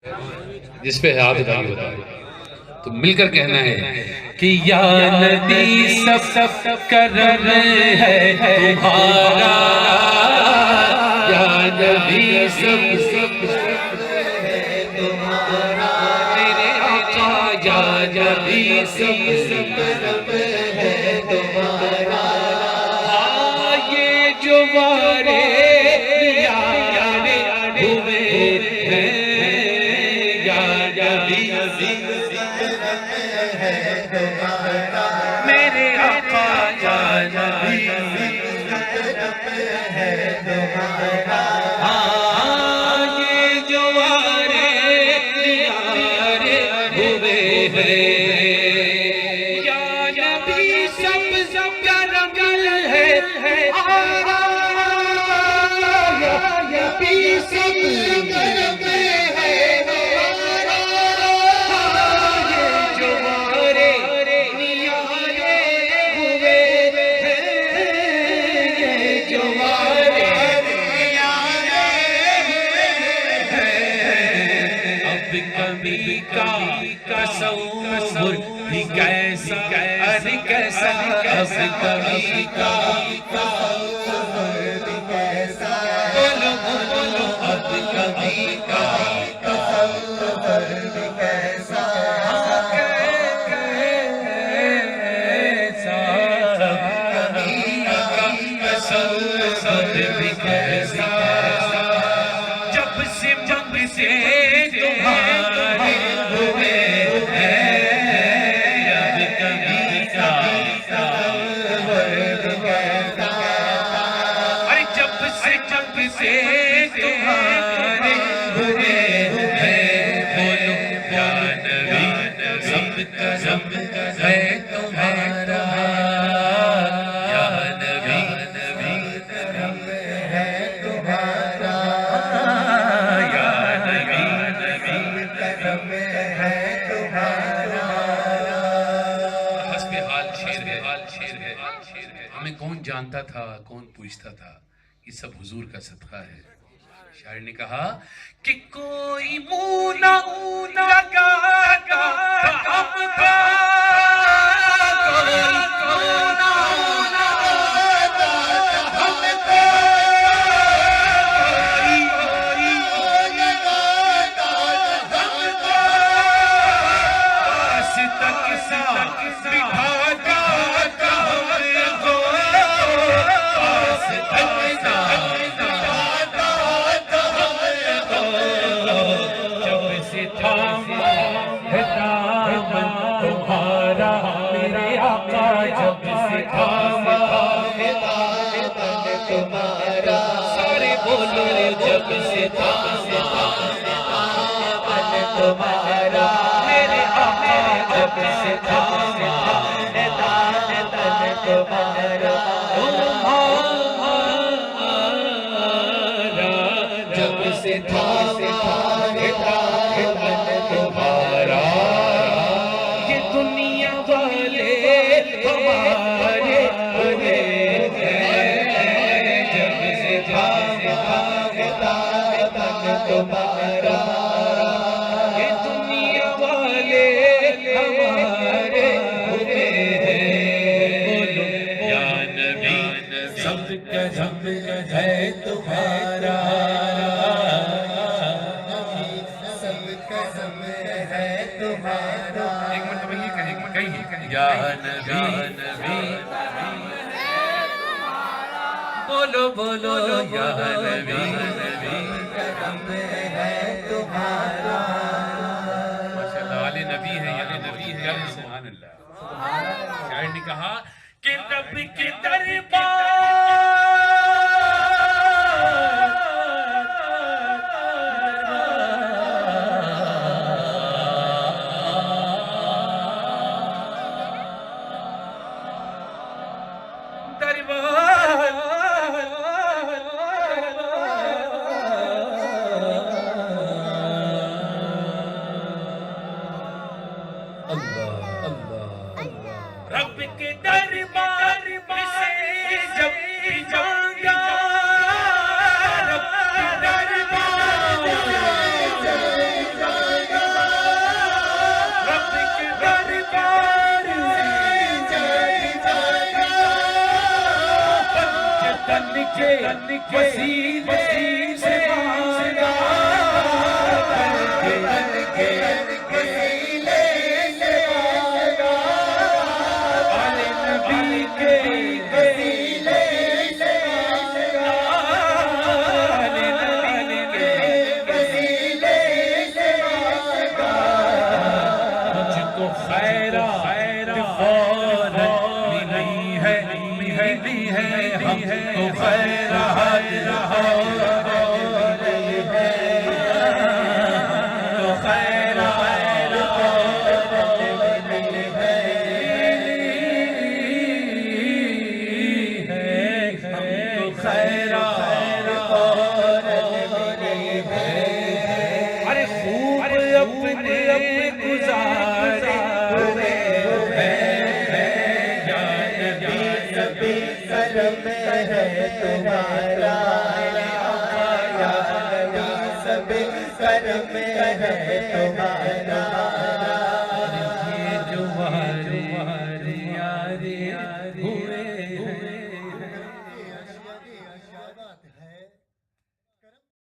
जिस पे हाथ उठाइए बताओ, तो मिलकर कहना है कि या नदी सब सब करम है तुम्हारा, या नदी सब सब है तुम्हारा, मेरे आका या नदी सब सब करम है तुम्हारा। हाँ ये जो वारे हुए हैं मेरे आका या नबी है तुम्हारा। हाँ ये जो वारे हुए हैं या नबी सब सब रंग है या नबी सब रंग कभी का तसव्वुर भी कैसा अरे कैसा, अब कभी का तसव्वुर भी कैसा, बोलो बोलो अब कभी का तसव्वुर भी कैसा, कैसा कभी का तसव्वुर भी कैसा। जब से जब से तुम्हारे हुए हैं अब कभी का तसव्वुर कैसा, अरे जब से तुम्हारे हुए हैं बोलो या नबी सब कसम है तुम्हारा, या नबी करम है तुम्हारा, या नबी करम है तुम्हारा। हस्बे हाल शेर है, हमें कौन जानता था कौन पूछता था, ये सब हुजूर का सदका है। शायर ने कहा कि कोई मुंह ना लगाता हमका, कोई मुंह ना लगाता हमको, कोई लगाता हमको, पास तक सा बिठाता हमको, पास तक सा बिठाता हमको, जब से थामा है दामन तुम्हारा मेरे आका, जब से थामा है दामन तुम्हारा, सारे बोलो जब से थामा है दामन तुम्हारा मेरे आका, जब से थामा है दामन तुम्हारा, जब से थामा है दामन तुम्हारा, ये दुनिया वाले हमारे हुए हैं, जब से थामा है दामन तुम्हारा, ये दुनिया वाले हमारे हुए हैं, बोलो या नबी सब कसम है तुम्हारा, सब कसम है तुम्हारा। एक मिनट ये कहिए या नबी बोलो बोलो या नबी करम है तुम्हारा। माशाअल्लाह वाले नबी है, या नबी है, या सुभान अल्लाह। शायर ने कहा कि नबी के दरबार वसीले से मांगा, वसीले से मांगा, आले नबी के वसीले से मांगा, आले नबी के वसीले से मांगा, मुझको खैरात फौरन मिली है, मिली है, हमको खैरात तुम्हारा सब कर में है तुम्हारा, ये जो हमारे यारी